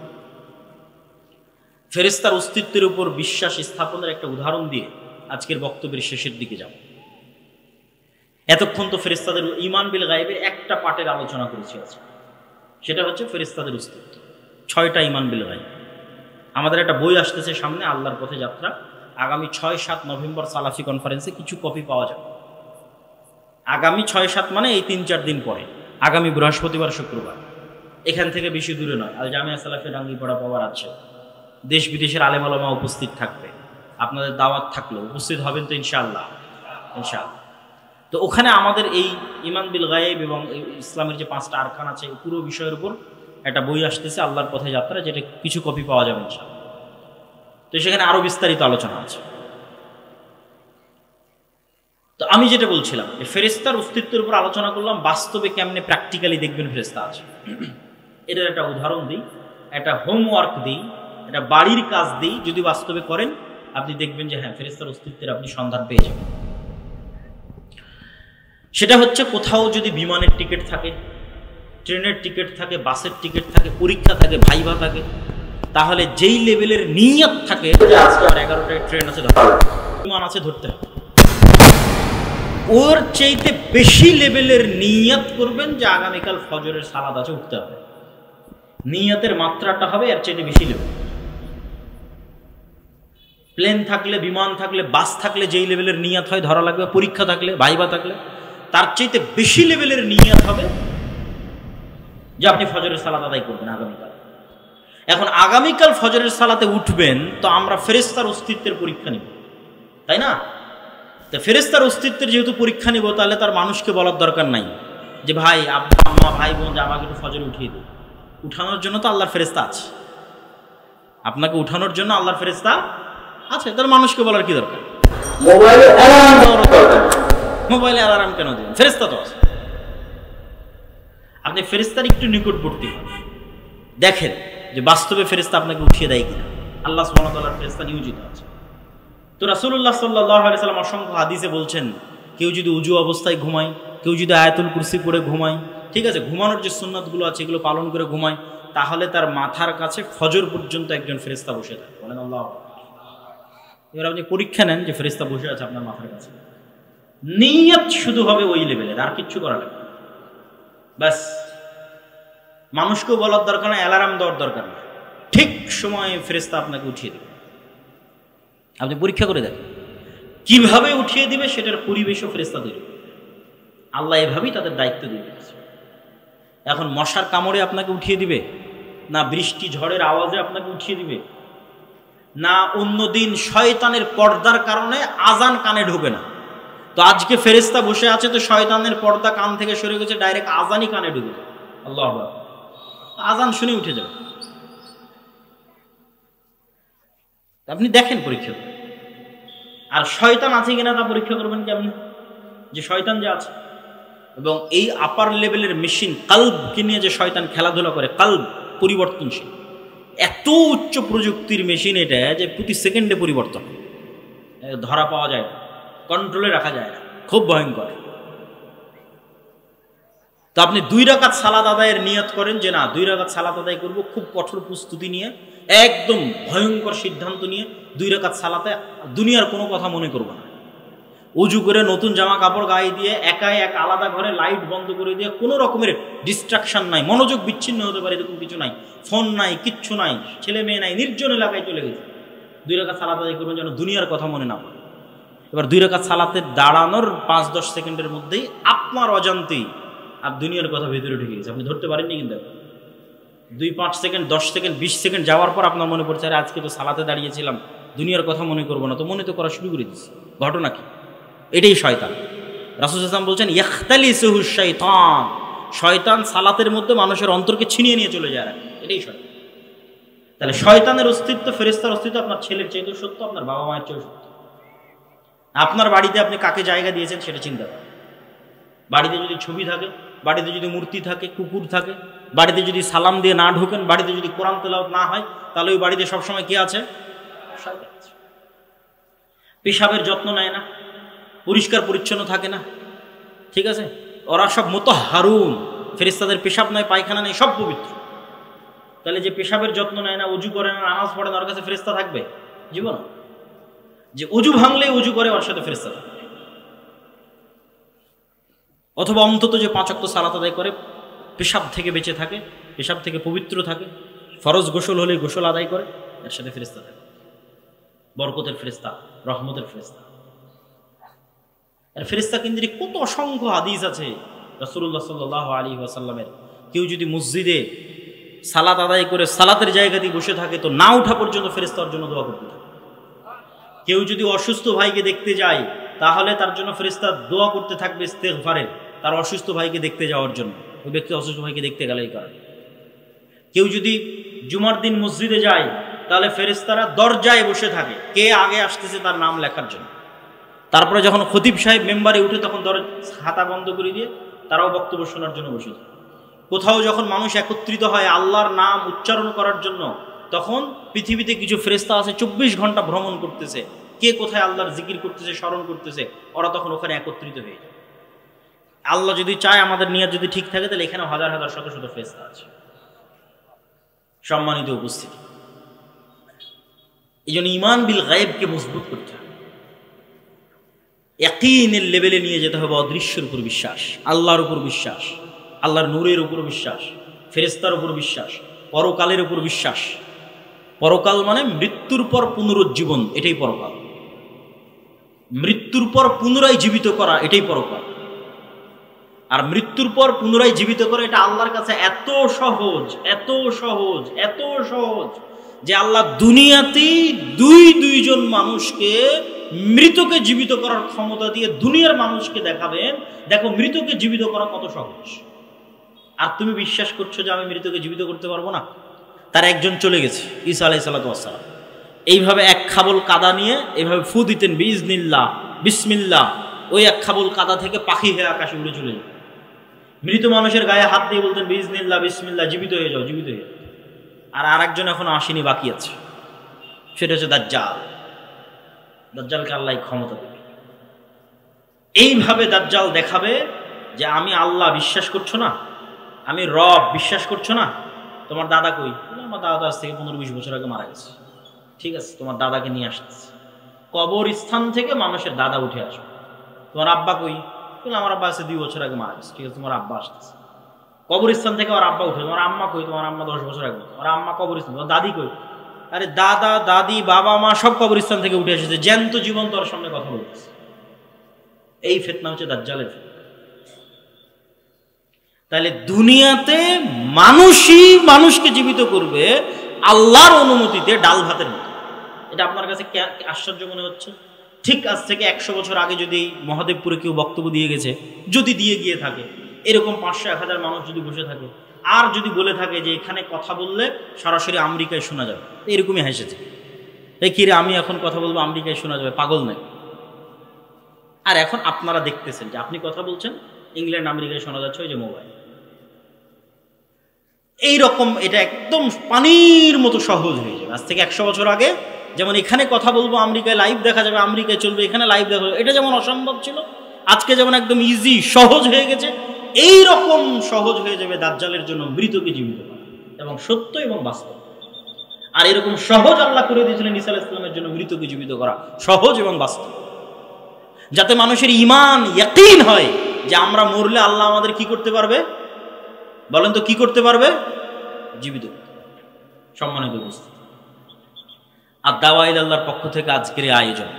ফেরেশতার অস্তিত্বের উপর বিশ্বাস স্থাপনের একটা উদাহরণ দিয়ে আজকের বক্তব্যের শেষের দিকে যাব। এতক্ষণ তো ফেরেশতাদের ঈমান বিল গায়েবের একটা পার্টের আলোচনা করেছি আজকে, সেটা হচ্ছে ফেরেশতাদের অস্তিত্ব। 6টা ঈমান বিল গায়েব। আমাদের একটা বই আসতেছে সামনে, আল্লাহর পথে যাত্রা, আগামী 6-7 নভেম্বর সালাফি কনফারেন্সে কিছু কপি পাওয়া যাবে। আগামী 6-7 মানে এই 3-4 দিন পরে, আগামী বৃহস্পতিবার শুক্রবার, এখান থেকে বেশি দূরে নয়, আল জামিয়া সালাফি ডাঙ্গিপাড়া পাওয়ার আছে। দেশ বিদেশের আলেম ওলামা উপস্থিত থাকবে, আপনাদের দাওয়াত থাকলো, উপস্থিত হবেন তো ইনশাআল্লাহ? ইনশাআল্লাহ। তো ওখানে আমাদের এই ঈমান বিল গায়েব এবং ইসলামের যে 5টা আরকান আছে এই পুরো বিষয়ের উপর একটা বই আসতেছে, আল্লাহর পথে যাত্রা, যেটা কিছু কপি পাওয়া যাবে ইনশাআল্লাহ। তো সেখানে আরো বিস্তারিত আলোচনা আছে। তো আমি যেটা বলছিলাম, ফেরেশতার অস্তিত্বের উপর আলোচনা করলাম, বাস্তবে কেমনে প্র্যাকটিক্যালি দেখবেন ফেরেশতা আছে। এটার একটা উদাহরণ দিই, একটা হোমওয়ার্ক দিই, একটা বাড়ির কাজ দিই, যদি বাস্তবে করেন আপনি দেখবেন যে হ্যাঁ, ফেরেশতার অস্তিত্বের আপনি সন্ধান পেয়ে যাবেন। সেটা হচ্ছে, কোথাও যদি বিমানের টিকিট থাকে, ট্রেনের টিকিট থাকে, বাসের টিকিট থাকে, পরীক্ষা থাকে, ভাইভা থাকে, তাহলে যেই লেভেলের নিয়ত থাকে, আজকে আমার 11টায় ট্রেন আছে, বিমান আছে, ধরতে হবে, ওর চাইতে বেশি লেভেলের নিয়ত করবেন যে আগামীকাল ফজরের সালাত আছে, উঠতে হবে। নিয়তের মাত্রাটা হবে এর চাইতে বেশি লেভেল। প্লেন থাকলে, বিমান থাকলে, বাস থাকলে যেই লেভেলের নিয়ত হয় ধরা লাগবে, পরীক্ষা থাকলে, ভাইভা থাকলে তার চাইতে বেশি লেভেলের নিয়ত হবে যে আপনি ফজরের সালাত আদায় করবেন আগামীকাল। এখন আগামীকাল ফজরের সালাতে উঠবেন, তো আমরা ফেরেশতার অস্তিত্বের পরীক্ষা নিব, তাই না? তো ফেরেশতার অস্তিত্বের যেহেতু পরীক্ষা নিব, তাহলে তার মানুষকে বলার দরকার নাই যে ভাই, আব্বা আম্মা, ভাই বোন, যে আমাকে একটু ফজরে উঠিয়ে দিই। উঠানোর জন্য তো আল্লাহর ফেরেশতা আছে, আপনাকে উঠানোর জন্য আল্লাহর ফেরেশতা আছে, তার মানুষকে বলার কি দরকার? মোবাইলে অ্যালার্ম কেন দিবেন? ফেরেশতা তো আছে। আপনি ফেরেশতার একটু নিকটবর্তী হন, দেখেন যে বাস্তবে ফেরেশতা আপনাকে উঠিয়ে দেয় কিনা। আল্লাহ সুবহানাহু ওয়া তাআলার ফেরেশতা নিয়োজিত আছে। তো রাসূলুল্লাহ সাল্লাল্লাহু আলাইহি ওয়াসাল্লাম অসংখ্য হাদিসে বলছেন, কেউ যদি উজু অবস্থায় ঘুমায়, কেউ যদি আয়াতুল কুরসি পড়ে ঘুমায়, ঠিক আছে, ঘুমানোর যে সুন্নাতগুলো আছে এগুলো পালন করে ঘুমায়, তাহলে তার মাথার কাছে ফজর পর্যন্ত একজন ফেরেশতা বসে থাকে। বলেন আল্লাহু আকবার। এবার আপনি পরীক্ষা নেন যে ফেরেশতা বসে আছে আপনার মাথার কাছে, নিয়ত শুধু হবে ওই লেভেলের, আর কিচ্ছু করা লাগবে না। ব্যাস, মানুষকেও বলার দরকার না, অ্যালার্ম দেওয়ার দরকার না, ঠিক সময়ে ফেরেশতা আপনাকে উঠিয়ে দেবে। আপনি পরীক্ষা করে দেখেন কিভাবে উঠিয়ে দিবে, সেটার পরিবেশও ফেরেশতা তৈরি করবে। আল্লাহ এভাবেই তাদের দায়িত্ব দিয়ে দিয়েছে। এখন মশার কামড়ে আপনাকে উঠিয়ে দিবে না, বৃষ্টি ঝড়ের আওয়াজে আপনাকে উঠিয়ে দিবে না, অন্যদিন শয়তানের পর্দার কারণে আজান কানে ঢোকে না, তো আজকে ফেরেশতা বসে আছে, তো শয়তানের পর্দা কান থেকে সরে গেছে, ডাইরেক্ট আজানই কানে ঢুকে যায়। আল্লাহু আকবার, আজান শুনে উঠে যাবে। আপনি দেখেন পরীক্ষা করে। আর শয়তান আছে কিনা তা পরীক্ষা করবেন কেমন, যে শয়তান যে আছে। এবং এই আপার লেভেলের মেশিন কালবকে নিয়ে যে শয়তান খেলাধুলা করে, কালব পরিবর্তনশীল, এত উচ্চ প্রযুক্তির মেশিন এটা যে প্রতি সেকেন্ডে পরিবর্তন, ধরা পাওয়া যায় না, কন্ট্রোলে রাখা যায় না, খুব ভয়ঙ্কর। তো আপনি 2 রাকাত সালাত আদায়ের নিয়ত করেন যে না, 2 রাকাত সালাত আদায় করব, খুব কঠোর প্রস্তুতি নিয়ে, একদম ভয়ঙ্কর সিদ্ধান্ত নিয়ে 2 রাকাত সালাতে দুনিয়ার কোনো কথা মনে করব না। উজু করে নতুন জামা কাপড় গায়ে দিয়ে একাই এক আলাদা ঘরে লাইট বন্ধ করে দিয়ে, কোনো রকমের ডিস্ট্রাকশন নাই, মনোযোগ বিচ্ছিন্ন হতে পারে এরকম কিছু নাই, ফোন নাই, কিচ্ছু নাই, ছেলে মেয়ে নাই, নির্জন এলাকায় চলে গেছে। 2 রাকাত সালাত আদায় করবেন যেন দুনিয়ার কথা মনে না পড়ে। এবার 2 রাকাত সালাতে দাঁড়ানোর 5-10 সেকেন্ডের মধ্যেই আপনার অজান্তেই আর দুনিয়ার কথা ভেতরে ঢুকে গেছে, আপনি ধরতে পারেননি। কিন্তু 2-5 সেকেন্ড, 10 সেকেন্ড, 20 সেকেন্ড যাওয়ার পর আপনার মনে পড়ছে, আরে আজকে তো সালাতে দাঁড়িয়েছিলাম, দুনিয়ার কথা মনে করবো না, তো মনে তো করা শুরু করে দিচ্ছে। ঘটনা কি? এটাই শয়তান। রাসূল সাল্লাল্লাহু আলাইহি ওয়াসাল্লাম বলছেন, ইয়াখতালিসুহু শাইতান, শয়তান সালাতের মধ্যে মানুষের অন্তরকে ছিনিয়ে নিয়ে চলে যায়, এটাই শয়তান। তাহলে শয়তানের অস্তিত্ব, ফেরেশতার অস্তিত্ব আপনার ছেলের চেয়েও সত্য, আপনার বাবা মায়ের চেয়েও সত্য। আপনার বাড়িতে আপনি কাকে জায়গা দিয়েছেন সেটা চিন্তা করেন। বাড়িতে যদি ছবি থাকে, বাড়িতে যদি মূর্তি থাকে, কুকুর থাকে, বাড়িতে যদি সালাম দিয়ে না ঢোকেন, বাড়িতে যদি কোরআন তেলাওয়াত না হয়, তাহলে ওই বাড়িতে সবসময় কে আছে? শয়তান আছে। পেশাবের যত্ন নেয় না, পরিষ্কার পরিচ্ছন্ন থাকে না, ঠিক আছে, ওরা সব মুতাহহারুন, ফেরেশতাদের পেশাব নয়, পায়খানা নেই, সব পবিত্র। তাহলে যে পেশাবের যত্ন নেয় না, উজু করে না, নামাজ পড়ে না, ওর কাছে ফেরেশতা থাকবে জীবন? যে উজু ভাঙলে উজু করে, ওর সাথে ফেরেশতা থাকবে। অথবা অন্তত যে 5 ওয়াক্ত সালাত আদায় করে, পেশাব থেকে বেঁচে থাকে, পেশাব থেকে পবিত্র থাকে, ফরজ গোসল হলে গোসল আদায় করে, এর সাথে ফেরেশতা থাকে। বরকতের ফেরেশতা, রহমতের ফেরেশতা। আর ফেরেশতা কেন্দ্রিক কত অসংখ্য হাদিস আছে রাসূলুল্লাহ সাল্লাল্লাহু আলাইহি ওয়াসাল্লামের। কেউ যদি মসজিদে সালাত আদায় করে সালাতের জায়গাতেই বসে থাকে তো না ওঠা পর্যন্ত ফেরেশতার জন্য দোয়া করতে থাকে। কেউ যদি অসুস্থ ভাইকে দেখতে যায় তাহলে তার জন্য ফেরেশতা দোয়া করতে থাকবে ইস্তেগফারের, তার অসুস্থ ভাইকে দেখতে যাওয়ার জন্য। ওই ব্যক্তি অসুস্থ ভাইকে দেখতে গেলে এই কারণে। কেউ যদি জুমার দিন মসজিদে যায় তাহলে ফেরেশতারা দরজায় বসে থাকে কে আগে আসতেছে তার নাম লেখার জন্য। তারপরে যখন খতিব সাহেব মেম্বারে উঠে তখন খাতা বন্ধ করে দিয়ে তারাও বক্তব্য শোনার জন্য বসে যায়। কোথাও যখন মানুষ একত্রিত হয় আল্লাহর নাম উচ্চারণ করার জন্য তখন পৃথিবীতে কিছু ফেরেশতা আছে 24 ঘন্টা ভ্রমণ করতেছে, কে কোথায় আল্লাহর জিকির করতেছে, স্মরণ করতেছে, ওরা তখন ওখানে একত্রিত হয়ে যায়। আল্লাহ যদি চায় আমাদের নিয়ত যদি ঠিক থাকে তাহলে এখানে হাজার হাজার শত শত ফেরেশতা আছে। সম্মানিত উপস্থিতি, এই জন্য ঈমান বিল গায়বকে মজবুত করতে হবে, ইয়াকিনের লেভেলে নিয়ে যেতে হবে। অদৃশ্যের উপর বিশ্বাস, আল্লাহর উপর বিশ্বাস, আল্লাহর নূরের উপর বিশ্বাস, ফেরেশতার উপর বিশ্বাস, পরকালের উপর বিশ্বাস। পরকাল মানে মৃত্যুর পর পুনরুজ্জীবন, এটাই পরকাল। মৃত্যুর পর পুনরায় জীবিত করা, এটাই পরকাল। আর মৃত্যুর পর পুনরায় জীবিত করা এটা আল্লাহর কাছে এত সহজ, এত সহজ, এত সহজ যে আল্লাহ দুনিয়াতেই দুইজন মানুষকে মৃতকে জীবিত করার ক্ষমতা দিয়ে দুনিয়ার মানুষকে দেখাবেন, দেখো মৃতকে জীবিত করা কত সহজ। আর তুমি বিশ্বাস করছো যে আমি মৃতকে জীবিত করতে পারবো না? তার একজন চলে গেছে, ঈসা আলাইহিস সালাম। এইভাবে এক খাবল কাদা নিয়ে এইভাবে ফু দিতেন বিইজনিল্লাহ, বিসমিল্লাহ, ওই এক খাবল কাদা থেকে পাখি হয়ে আকাশে উড়ে চলে যেত। মৃত মানুষের গায়ে হাত দিয়ে বলতেন বিইজনিল্লাহ, বিসমিল্লাহ, জীবিত হয়ে যাও, জীবিত হয়ে যাও। আর আরেকজন এখনো আসেনি, বাকি আছে, সেটা হচ্ছে দাজ্জাল। দাজ্জালকে আল্লাহ ক্ষমতা দেবে। এইভাবে দাজ্জাল দেখাবে যে আমি আল্লাহ, বিশ্বাস করছো না? আমি রব, বিশ্বাস করছো না? তোমার দাদা কই? আমার দাদা আজ থেকে 15-20 বছর আগে মারা গেছে। ঠিক আছে, তোমার দাদাকে নিয়ে আসতেছে। কবরস্থান থেকে মানুষের দাদা উঠে আসবে। তোমার আব্বা কই? আমার আব্বা আছে 2 বছর আগে মারা গেছে। ঠিক আছে, তোমার আব্বা আসতেছে। কবরস্থান থেকে আমার আব্বা উঠে। তোমার আম্মা কই? তোমার আম্মা 10 বছর আগে। তোমার আম্মা কবরস্থান। তোমার দাদি কই? আরে দাদা, দাদি, বাবা, মা সব কবরস্থান থেকে উঠে এসেছে, জ্যান্ত জীবন তোর সামনে কথা বলতেছে। এই ফিতনা হচ্ছে দাজ্জালের ফিতনা। তাহলে দুনিয়াতে মানুষই মানুষকে জীবিত করবে আল্লাহর অনুমতিতে, ডাল ভাতের মতো। এটা আপনার কাছে আশ্চর্য মনে হচ্ছে? ঠিক আজ থেকে 100 বছর আগে যদি মহাদেবপুরে কেউ বক্তব্য দিয়ে গেছে, যদি দিয়ে গিয়ে থাকে, এরকম 500-1000 মানুষ যদি বসে থাকে আর যদি বলে থাকে যে এখানে কথা বললে সরাসরি আমেরিকায় শোনা যাবে, এরকমই হেসেছে, এই কিরে আমি এখন কথা বলবো আমেরিকায় শোনা যাবে, পাগল নাই? আর এখন আপনারা দেখতেছেন যে আপনি কথা বলছেন, ইংল্যান্ড আমেরিকায় শোনা যাচ্ছে, ওই যে মোবাইল। এইরকম এটা একদম পানির মতো সহজ হয়ে যাবে। আজ থেকে 100 বছর আগে যেমন এখানে কথা বলবো আমেরিকায় লাইভ দেখা যাবে, আমেরিকায় চলবে, এখানে লাইভ দেখা যাবে, এটা যেমন অসম্ভব ছিল, আজকে যেমন একদম ইজি সহজ হয়ে গেছে, এই রকম সহজ হয়ে যাবে দাজ্জালের জন্য মৃতকে জীবিত করা, এবং সত্য এবং বাস্তব। আর এরকম সহজ আল্লাহ করে দিয়েছিলেন ঈসা আলাইহিস সালামের জন্য মৃতকে জীবিত করা, সহজ এবং বাস্তব, যাতে মানুষের ঈমান ইয়াকিন হয় যে আমরা মরলে আল্লাহ আমাদের কি করতে পারবে? বলেন তো, কি করতে পারবে? জীবিত করতে পারবে। সম্মানিত উপস্থিতি, আর দাওয়া ইলাল্লাহর পক্ষ থেকে আজকের আয়োজন।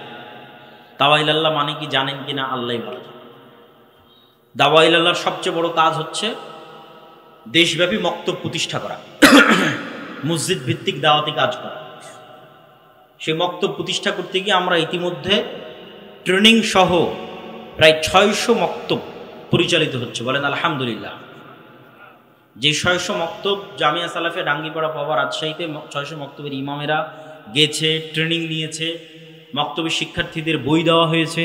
দাওয়া ইলাল্লাহ মানে কি জানেন কিনা আল্লাহই ভালো জানেন। দাওয়া ইলাল্লাহর সবচেয়ে বড় কাজ হচ্ছে দেশব্যাপী মক্তব প্রতিষ্ঠা করা, মসজিদ ভিত্তিক দাওয়াতি কাজ করা। সেই মক্তব প্রতিষ্ঠা করতে গিয়ে আমরা ইতিমধ্যে ট্রেনিং সহ প্রায় 600 মক্তব পরিচালিত হচ্ছে, বলেন আলহামদুলিল্লাহ। যে 600 মক্তব জামিয়া সালাফিয়া ডাঙ্গিপাড়া পাওয়া রাজশাহীতে 600 মক্তবের ইমামেরা গেছে, ট্রেনিং নিয়েছে, মক্তবের শিক্ষার্থীদের বই দেওয়া হয়েছে,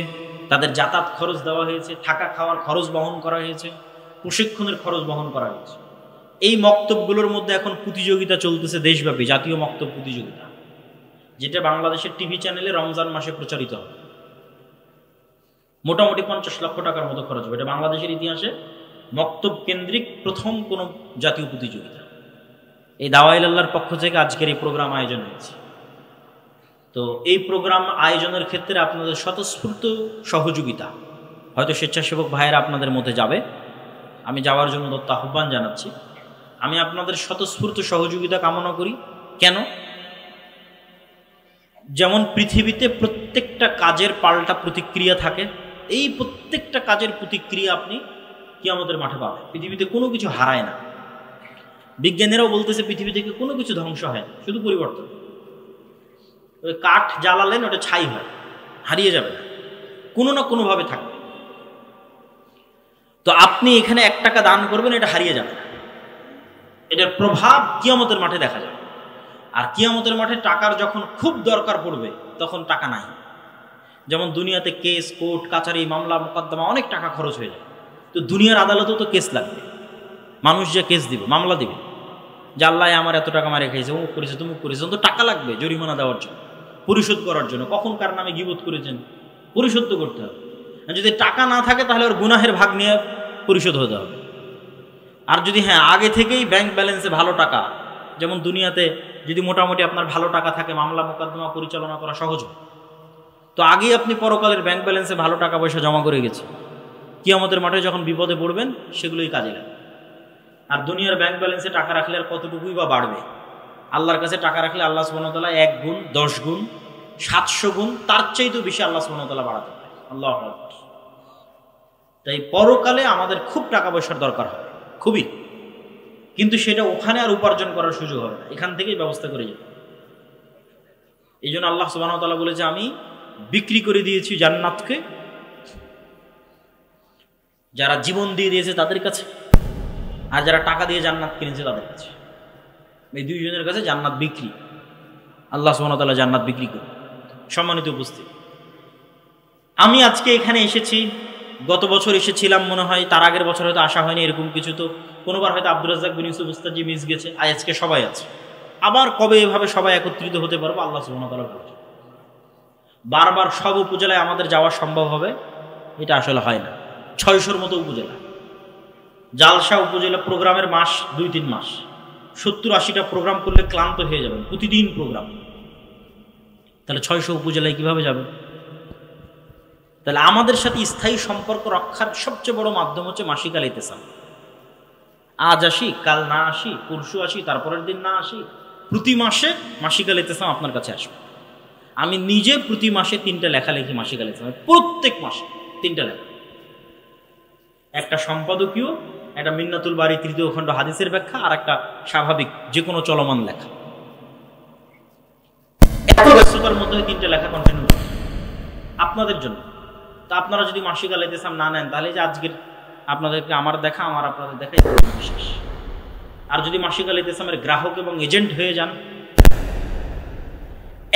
তাদের যাতায়াত খরচ দেওয়া হয়েছে, থাকা খাওয়ার খরচ বহন করা হয়েছে, প্রশিক্ষণের খরচ বহন করা হয়েছে। এই মক্তবগুলোর মধ্যে এখন প্রতিযোগিতা চলতেছে দেশব্যাপী, জাতীয় মক্তব প্রতিযোগিতা, যেটা বাংলাদেশের টিভি চ্যানেলে রমজান মাসে প্রচারিত হবে। মোটামুটি 50 লক্ষ টাকার মতো খরচ হবে। এটা বাংলাদেশের ইতিহাসে মক্তব কেন্দ্রিক প্রথম কোনো জাতীয় প্রতিযোগিতা। এই দাওয়া ইলাল্লাহর পক্ষ থেকে আজকের এই প্রোগ্রাম আয়োজন হয়েছে। তো এই প্রোগ্রাম আয়োজনের ক্ষেত্রে আপনাদের স্বতঃস্ফূর্ত সহযোগিতা, হয়তো স্বেচ্ছাসেবক ভাইয়েরা আপনাদের মধ্যে যাবে, আমি যাওয়ার জন্য দত্ত আহ্বান জানাচ্ছি। আমি আপনাদের স্বতঃস্ফূর্ত সহযোগিতা কামনা করি। কেন? যেমন পৃথিবীতে প্রত্যেকটা কাজের পাল্টা প্রতিক্রিয়া থাকে, এই প্রত্যেকটা কাজের প্রতিক্রিয়া আপনি কিয়ামতের মাঠে পাবেন। পৃথিবীতে কোনো কিছু হারায় না। বিজ্ঞানীরাও বলতেছে পৃথিবী থেকে কোনো কিছু ধ্বংস হয় না, শুধু পরিবর্তন। ওই কাঠ জ্বালালেন ওটা ছাই হয়, হারিয়ে যাবে না, কোনো না কোনোভাবে থাকবে। তো আপনি এখানে 1 টাকা দান করবেন, এটা হারিয়ে যাবে না, এটার প্রভাব কিয়ামতের মাঠে দেখা যাবে। আর কিয়ামতের মাঠে টাকার যখন খুব দরকার পড়বে তখন টাকা নাই। যেমন দুনিয়াতে কেস, কোর্ট কাচারি, মামলা মোকদ্দমা অনেক টাকা খরচ হয়ে যায়। তো দুনিয়ার আদালতেও তো কেস লাগবে, মানুষ যে কেস দিবে, মামলা দিবে, যে আল্লাহ আমার এত টাকা মারে খাইছে, অমুক করেছে তুমুক করেছে, তো টাকা লাগবে জরিমানা দেওয়ার জন্য, পরিশোধ করার জন্য। কখন কার নামে গীবত করেছেন, পরিশোধ তো করতে হবে। যদি টাকা না থাকে তাহলে ওর গুনাহের ভাগ নিয়ে পরিশোধ হতে হবে। আর যদি আগে থেকেই ব্যাংক ব্যালেন্সে ভালো টাকা, যেমন দুনিয়াতে যদি মোটামুটি আপনার ভালো টাকা থাকে মামলা মোকদ্দমা পরিচালনা করা সহজ হয়, তো আগেই আপনি পরকালের ব্যাংক ব্যালেন্সে ভালো টাকা পয়সা জমা করে গেছে, কিয়ামতের মাঠে যখন বিপদে পড়বেন সেগুলোই কাজে লাগে। আর দুনিয়ার ব্যাংক ব্যালেন্সে টাকা রাখলে আর কতটুকুই বা বাড়বে? আল্লাহর কাছে টাকা রাখলে আল্লাহ সুবহানাহু ওয়া তাআলা 1 গুণ, 10 গুণ, 700 গুণ, তার চাইতেও বেশি আল্লাহ সুবহানাহু ওয়া তাআলা বাড়াতে পারে। আল্লাহু আকবার। তাই পরকালে আমাদের খুব টাকা পয়সার দরকার হবে, খুবই, কিন্তু সেটা ওখানে আর উপার্জন করার সুযোগ হবে না, এখান থেকেই ব্যবস্থা করে যাবে। এই জন্য আল্লাহ সুবহানাহু ওয়া তাআলা বলেছে, আমি বিক্রি করে দিয়েছি জান্নাতকে, যারা জীবন দিয়ে দিয়েছে তাদের কাছে, আর যারা টাকা দিয়ে জান্নাত কিনেছে তাদের কাছে। এই দুইজনের কাছে জান্নাত বিক্রি, আল্লাহ সুবহানাহু ওয়া তাআলা জান্নাত বিক্রি করে। সম্মানিত উপস্থিত, আমি আজকে এখানে এসেছি, গত বছর এসেছিলাম মনে হয়, তার আগের বছর হয়তো আসা হয়নি এরকম কিছু, তো কোনোবার হয়তো আব্দুর রাজ্জাক বিন ইউসুফ উস্তাদজি মিস গেছে, আজকে সবাই আছে। আবার কবে এভাবে সবাই একত্রিত হতে পারবো আল্লাহ সুবহানাহু ওয়া তাআলা বলেছেন। বারবার সব উপজেলায় আমাদের যাওয়া সম্ভব হবে এটা আসলে হয় না। 600-র মতো উপজেলা, জালসা উপজেলা প্রোগ্রামের মাস 2-3 মাস, 70-80টা প্রোগ্রাম করলে ক্লান্ত হয়ে যাবেন, প্রতিদিন প্রোগ্রাম। তাহলে 600 উপজেলায় কিভাবে যাবে? তাহলে আমাদের সাথে স্থায়ী সম্পর্ক রক্ষার সবচেয়ে বড় মাধ্যম হচ্ছে মাসিক আল ইতিসাম। আজ আসি, কাল না আসি, পরশু আসি, তারপরের দিন না আসি, প্রতি মাসে মাসিক আল ইতিসাম আপনার কাছে আসবে। আমি নিজে প্রতি মাসে 3টা লেখা লিখি মাসিক আল ইতিসামে, প্রত্যেক মাসে 3টা লেখা, একটা সম্পাদকীয়, একটা মিন্নাতুল বারী 3য় খণ্ড হাদিসের ব্যাখ্যা, আর একটা স্বাভাবিক যে কোনো চলমান লেখা। এত ব্যস্ততার মধ্যে 3টা লেখা কন্টিনিউ আপনাদের জন্য। তা আপনারা যদি মাসিক আল ইতিসাম না নেন তাহলে যে আজকের আপনাদেরকে আমার দেখা, আমার আপনাদের দেখাই বিশেষ। আর যদি মাসিক আল ইতিসামের গ্রাহক এবং এজেন্ট হয়ে যান,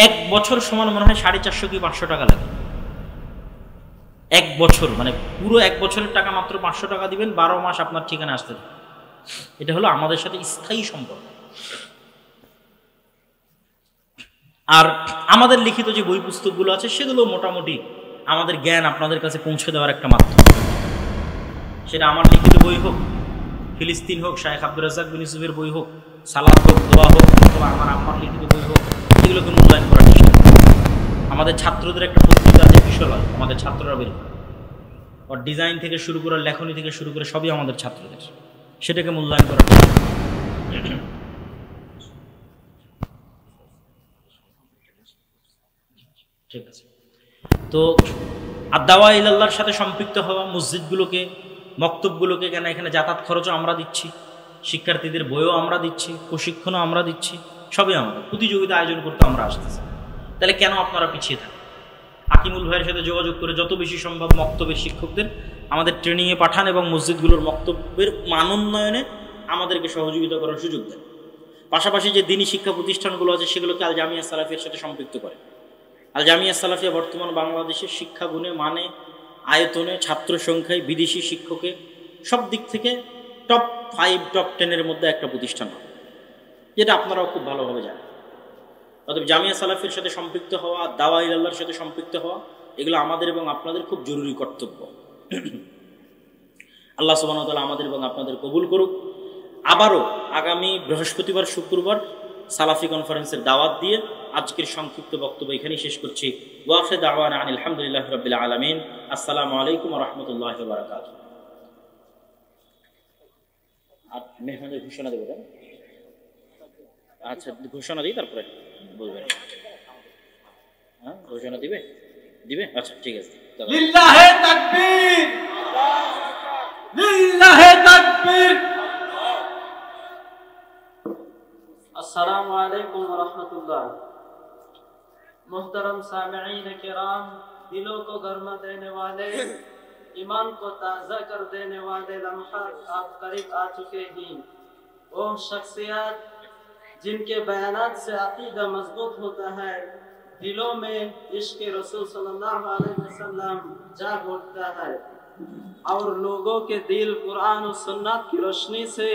1 বছর সমান মনে হয় 450 কি 500 টাকা লাগে। 1 বছর মানে পুরো 1 বছরের টাকা মাত্র 500 টাকা দিবেন, 12 মাস আপনার ঠিকানা আসতে থাকে। এটা হলো আমাদের সাথে স্থায়ী সম্পর্ক। আর আমাদের লিখিত যে বই পুস্তকগুলো আছে সেগুলো মোটামুটি আমাদের জ্ঞান আপনাদের কাছে পৌঁছে দেওয়ার একটা মাধ্যম। সেটা আমার লিখিত বই হোক, ফিলিস্তিন হোক, শায়েখ আব্দুর রাজ্জাক বিন ইউসুফের বই হোক, সালাত হোক, দোয়া হোক, অথবা আমার আম্মার লিখিত বই হোক, এগুলোকে মূল্যায়ন করার চেষ্টা করি। আমাদের ছাত্রদের একটা পত্রিকা আছে বিশ্বলয়, আমাদের ছাত্ররা বের করে, ওর ডিজাইন থেকে শুরু করে লেখনী থেকে শুরু করে সবই আমাদের ছাত্রদের, সেটাকে মূল্যায়ন করার চেষ্টা করি। ঠিক আছে। তো আদ-দাওয়া ইলাল্লাহর সাথে সম্পৃক্ত হওয়া, মসজিদগুলোকে, মক্তবগুলোকে, কেন এখানে যাতায়াত খরচও আমরা দিচ্ছি, শিক্ষার্থীদের বইও আমরা দিচ্ছি, প্রশিক্ষণও আমরা দিচ্ছি, সবই আমাদের, প্রতিযোগিতা আয়োজন করতে আমরা আসতেছি। তাহলে কেন আপনারা পিছিয়ে থাকেন? আকিমুল ভাইয়ের সাথে যোগাযোগ করে যত বেশি সম্ভব মক্তবের শিক্ষকদের আমাদের ট্রেনিংয়ে পাঠান এবং মসজিদগুলোর মক্তবের মানোন্নয়নে আমাদেরকে সহযোগিতা করার সুযোগ দেন। পাশাপাশি যে দিনী শিক্ষা প্রতিষ্ঠানগুলো আছে সেগুলোকে আল জামিয়া সালাফিয়ার সাথে সম্পৃক্ত করে। আল জামিয়া সালাফিয়া বর্তমান বাংলাদেশের শিক্ষা গুণে, মানে, আয়তনে, ছাত্র সংখ্যায়, বিদেশি শিক্ষকে, সব দিক থেকে টপ 5, টপ 10-এর মধ্যে একটা প্রতিষ্ঠান হবে, যেটা আপনারাও খুব ভালোভাবে জানেন। অতএব জামিয়া সালাফির সাথে সম্পৃক্ত হওয়া, দাওয়া ইলাল্লাহর সাথে সম্পৃক্ত হওয়া, এগুলো আমাদের এবং আপনাদের খুব জরুরি কর্তব্য। আল্লাহ সুবহানাহু ওয়া তাআলা আমাদের এবং আপনাদের কবুল করুক। আবারও আগামী বৃহস্পতিবার, শুক্রবার সালাফি কনফারেন্সের দাওয়াত দিয়ে আজকের সংক্ষিপ্ত বক্তব্য এখানেই শেষ করছি। ওয়া আখিরু দাওয়ানা আনিল হামদুলিল্লাহি রাব্বিল আলামিন। আসসালামু আলাইকুম ওয়া রাহমাতুল্লাহি ওয়া বারাকাতুহু। আর মেহমানের ঘোষণা দেব? আচ্ছা, ঘোষণা দিই তারপরে বলবেন। হ্যাঁ, ঘোষণা দিবে দিবে? আচ্ছা ঠিক আছে। লিল্লাহে তাকবীর, লিল্লাহে তাকবীর। अस्सलामु अलैकुम व रहमतुल्लाह। मोहतरम सामिईन किराम, दिलों को गर्मा देने वाले, ईमान को ताज़ा कर देने वाले लम्हात आप करीब आ चुके हैं। वो शख्सियत जिनके बयानात से अकीदा मजबूत होता है, दिलों में इश्क रसूल सल्लल्लाहु अलैहि वसल्लम जाग उठता है और लोगों के दिल कुरान और सुन्नत की रोशनी से